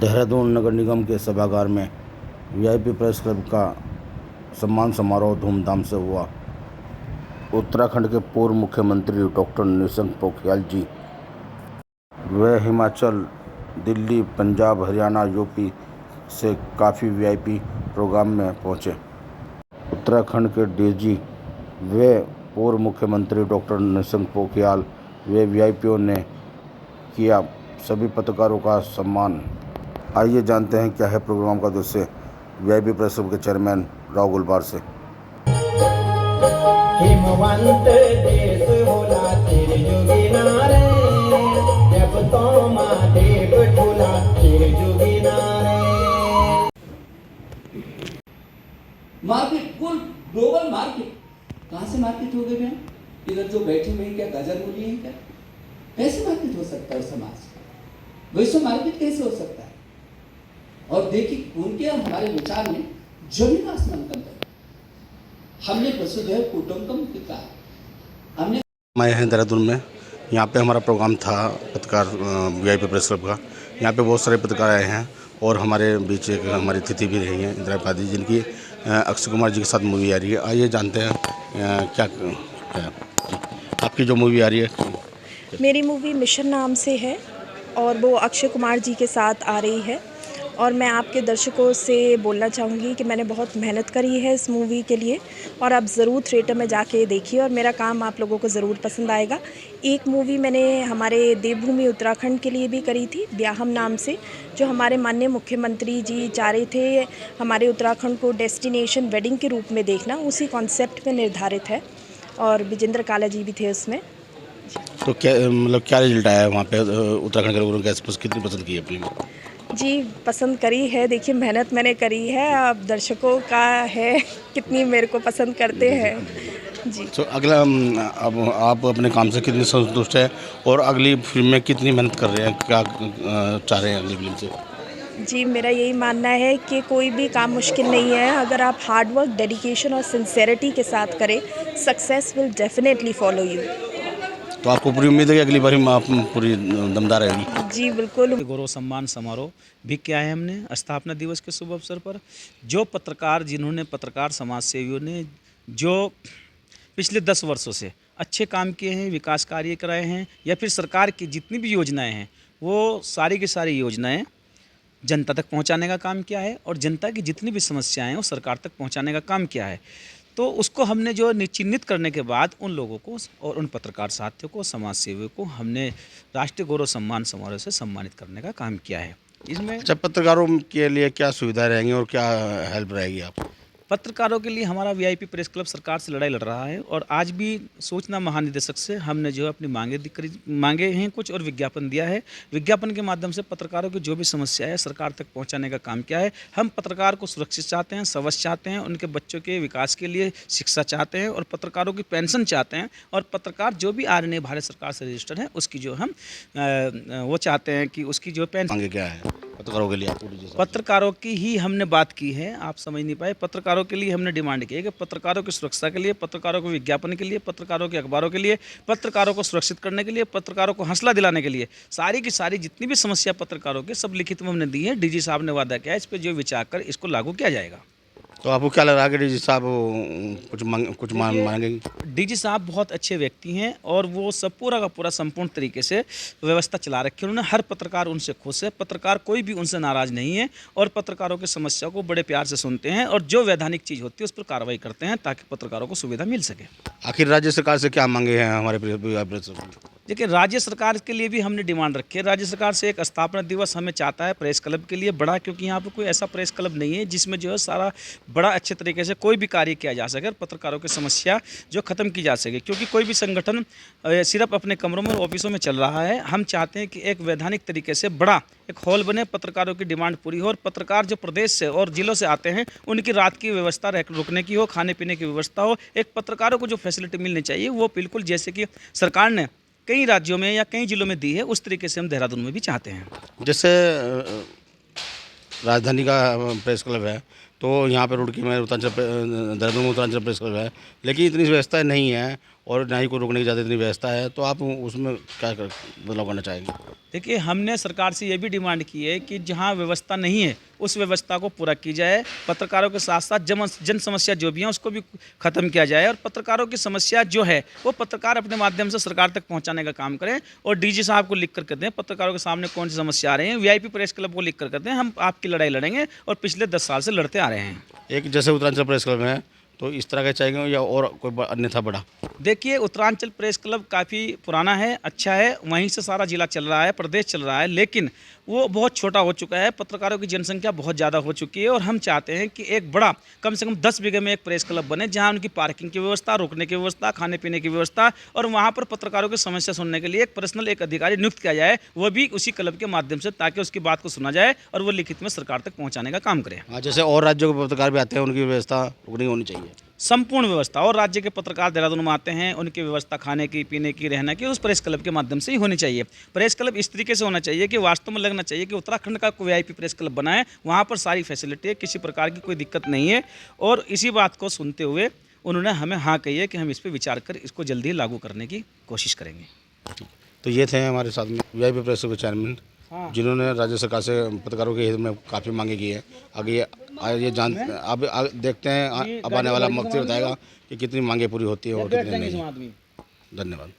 देहरादून नगर निगम के सभागार में वीआईपी प्रेस क्लब का सम्मान समारोह धूमधाम से हुआ। उत्तराखंड के पूर्व मुख्यमंत्री डॉक्टर निशंक पोखरियाल जी वे हिमाचल, दिल्ली, पंजाब, हरियाणा, यूपी से काफ़ी वीआईपी प्रोग्राम में पहुंचे। उत्तराखंड के डीजी वे पूर्व मुख्यमंत्री डॉक्टर निशंक पोखरियाल वे वीआईपीओ ने किया सभी पत्रकारों का सम्मान। आइए जानते हैं क्या है प्रोग्राम का उद्देश्य वीआईपी प्रेस क्लब के चेयरमैन राव गुलबार से। हिमवंत देश होला तेरे जोगिना रे, जब तो महादेव झूला तेरे जोगिना रे। मार्केट कुल ग्लोबल मार्केट कहाँ से मार्केट हो गए भैया? इधर जो बैठे हुए हैं क्या गजर बोली है क्या? कैसे मार्केट हो सकता है समाज का? वैसे मार्केट कैसे हो सकता है? और देखिए उनके हमारे विचार में जमीन आसमान का अंतर। हमने वसुधैव कुटुंबकम की कहा। हमने मैं हैं देहरादून में, यहाँ पे हमारा प्रोग्राम था पत्रकार वीआईपी प्रेस क्लब का। यहाँ पे बहुत सारे पत्रकार आए हैं और हमारे बीच एक हमारी अतिथि भी रही हैं इंदिरा पादी, जिनकी अक्षय कुमार जी के साथ मूवी आ रही है। आइए जानते हैं क्या है आपकी जो मूवी आ रही है। मेरी मूवी मिशन नाम से है और वो अक्षय कुमार जी के साथ आ रही है। और मैं आपके दर्शकों से बोलना चाहूँगी कि मैंने बहुत मेहनत करी है इस मूवी के लिए और आप ज़रूर थिएटर में जाके देखिए और मेरा काम आप लोगों को ज़रूर पसंद आएगा। एक मूवी मैंने हमारे देवभूमि उत्तराखंड के लिए भी करी थी, ब्याहम नाम से, जो हमारे माननीय मुख्यमंत्री जी चाह रहे थे हमारे उत्तराखंड को डेस्टिनेशन वेडिंग के रूप में देखना, उसी कॉन्सेप्ट में निर्धारित है और विजेंद्र काला जी भी थे उसमें। तो क्या मतलब क्या रिजल्ट आया वहाँ पे उत्तराखंड के लोगों ने कितनी पसंद की अपनी? जी पसंद करी है, देखिए मेहनत मैंने करी है, अब दर्शकों का है कितनी मेरे को पसंद करते हैं जी। तो अगला अब आप अपने काम से कितनी संतुष्ट है और अगली फिल्म में कितनी मेहनत कर रहे हैं, क्या चाह रहे हैं अगली फिल्म से? जी मेरा यही मानना है कि कोई भी काम मुश्किल नहीं है, अगर आप हार्डवर्क, डेडिकेशन और सिंसेरिटी के साथ करें, success will definitely follow you. तो आपको पूरी उम्मीद है कि अगली बार आप पूरी दमदार रहेगी? जी बिल्कुल। गौरव सम्मान समारोह भी किया है हमने स्थापना दिवस के शुभ अवसर पर। जो पत्रकार, जिन्होंने पत्रकार समाज सेवियों ने जो पिछले 10 वर्षों से अच्छे काम किए हैं, विकास कार्य कराए हैं, या फिर सरकार की जितनी भी योजनाएं हैं वो सारी की सारी योजनाएं जनता तक पहुंचाने का काम किया है और जनता की जितनी भी समस्याएं हैं वो सरकार तक पहुंचाने का काम किया है। तो उसको हमने जो चिन्हित करने के बाद उन लोगों को और उन पत्रकार साथियों को, समाज सेवियों को हमने राष्ट्रीय गौरव सम्मान समारोह से सम्मानित करने का काम किया है। इसमें अच्छा, पत्रकारों के लिए क्या सुविधाएं रहेंगी और क्या हेल्प रहेगी आपको? पत्रकारों के लिए हमारा वीआईपी प्रेस क्लब सरकार से लड़ाई लड़ रहा है और आज भी सूचना महानिदेशक से हमने जो अपनी मांगे हैं कुछ और विज्ञापन दिया है। विज्ञापन के माध्यम से पत्रकारों की जो भी समस्या है सरकार तक पहुंचाने का काम किया है। हम पत्रकार को सुरक्षित चाहते हैं, स्वस्थ चाहते हैं, उनके बच्चों के विकास के लिए शिक्षा चाहते हैं और पत्रकारों की पेंशन चाहते हैं। और पत्रकार जो भी आरएनए भारत सरकार से रजिस्टर्ड है उसकी जो हम वो चाहते हैं कि उसकी जो पेंशन। मांगे क्या है पत्रकारों के लिए? पत्रकारों की ही हमने बात की है, आप समझ नहीं पाए। पत्रकारों के लिए हमने डिमांड की है कि पत्रकारों की सुरक्षा के लिए, पत्रकारों को विज्ञापन के लिए, पत्रकारों के अखबारों के लिए, पत्रकारों को सुरक्षित करने के लिए, पत्रकारों को हौसला दिलाने के लिए सारी की सारी जितनी भी समस्या पत्रकारों के सब लिखित में हमने दी है। डीजी साहब ने वादा किया है इस पर जो विचार कर इसको लागू किया जाएगा। तो आपको क्या लग रहा है कि डीजी साहब कुछ मांगेंगे? डीजी साहब बहुत अच्छे व्यक्ति हैं और वो सब पूरा का पूरा संपूर्ण तरीके से व्यवस्था चला रखी है उन्होंने। हर पत्रकार उनसे खुश है, पत्रकार कोई भी उनसे नाराज़ नहीं है और पत्रकारों की समस्या को बड़े प्यार से सुनते हैं और जो वैधानिक चीज़ होती है उस पर कार्रवाई करते हैं ताकि पत्रकारों को सुविधा मिल सके। आखिर राज्य सरकार से क्या मांगे हैं हमारे? देखिए राज्य सरकार के लिए भी हमने डिमांड रखी है। राज्य सरकार से एक स्थापना दिवस हमें चाहता है प्रेस क्लब के लिए बड़ा, क्योंकि यहाँ पर कोई ऐसा प्रेस क्लब नहीं है जिसमें जो है सारा बड़ा अच्छे तरीके से कोई भी कार्य किया जा सके और पत्रकारों की समस्या जो ख़त्म की जा सके। क्योंकि कोई भी संगठन सिर्फ अपने कमरों में, ऑफिसों में चल रहा है। हम चाहते हैं कि एक वैधानिक तरीके से बड़ा एक हॉल बने, पत्रकारों की डिमांड पूरी हो और पत्रकार जो प्रदेश से और जिलों से आते हैं उनकी रात की व्यवस्था रुकने की हो, खाने पीने की व्यवस्था हो। एक पत्रकारों को जो फैसिलिटी मिलनी चाहिए वो बिल्कुल जैसे कि सरकार ने कई राज्यों में या कई जिलों में दी है उस तरीके से हम देहरादून में भी चाहते हैं। जैसे राजधानी का प्रेस क्लब है तो यहाँ पे रुड़की में देहरादून में उत्तरांचल प्रेस क्लब है, लेकिन इतनी व्यवस्थाएं नहीं है और ना ही कोई रुकने की ज़्यादा इतनी व्यवस्था है, तो आप उसमें क्या बदलाव करना चाहेंगे? देखिए, हमने सरकार से ये भी डिमांड की है कि जहाँ व्यवस्था नहीं है उस व्यवस्था को पूरा की जाए। पत्रकारों के साथ साथ जन समस्या जो भी है उसको भी ख़त्म किया जाए, और पत्रकारों की समस्या जो है वो पत्रकार अपने माध्यम से सरकार तक पहुंचाने का काम करें, और डीजी साहब को लिख कर दें पत्रकारों के सामने कौन सी समस्या आ रही है। वीआईपी प्रेस क्लब को लिख कर दें, हम आपकी लड़ाई लड़ेंगे, और पिछले 10 साल से लड़ते आ रहे हैं। एक जैसे उत्तरांचल प्रेस क्लब है, तो इस तरह का चाहेंगे या और कोई अन्यथा बड़ा? देखिए, उत्तरांचल प्रेस क्लब काफ़ी पुराना है, अच्छा है, वहीं से सारा जिला चल रहा है, प्रदेश चल रहा है, लेकिन वो बहुत छोटा हो चुका है। पत्रकारों की जनसंख्या बहुत ज़्यादा हो चुकी है, और हम चाहते हैं कि एक बड़ा, कम से कम 10 बीघे में एक प्रेस क्लब बने, जहां उनकी पार्किंग की व्यवस्था, रुकने की व्यवस्था, खाने पीने की व्यवस्था, और वहां पर पत्रकारों की समस्या सुनने के लिए एक पर्सनल एक अधिकारी नियुक्त किया जाए, वो भी उसी क्लब के माध्यम से, ताकि उसकी बात को सुना जाए और वो लिखित में सरकार तक पहुँचाने का काम करे। हाँ, जैसे और राज्यों के पत्रकार भी आते हैं, उनकी व्यवस्था रुकनी होनी चाहिए। संपूर्ण व्यवस्था, और राज्य के पत्रकार देहरादून में आते हैं, उनकी व्यवस्था खाने की, पीने की, रहने की उस प्रेस क्लब के माध्यम से ही होनी चाहिए। प्रेस क्लब इस तरीके से होना चाहिए कि वास्तव में लगना चाहिए कि उत्तराखंड का कोई वीआईपी प्रेस क्लब बना है, वहाँ पर सारी फैसिलिटी है, किसी प्रकार की कोई दिक्कत नहीं है। और इसी बात को सुनते हुए उन्होंने हमें हाँ कही है कि हम इस पर विचार कर इसको जल्दी ही लागू करने की कोशिश करेंगे। तो ये थे हमारे साथ में वीआईपी प्रेस के चेयरमैन, जिन्होंने राज्य सरकार से पत्रकारों के हित में काफ़ी मांगे की है। आगे ये अब देखते हैं, अब आने वाला वक्त बताएगा कि कितनी मांगे पूरी होती है और कितनी नहीं। धन्यवाद।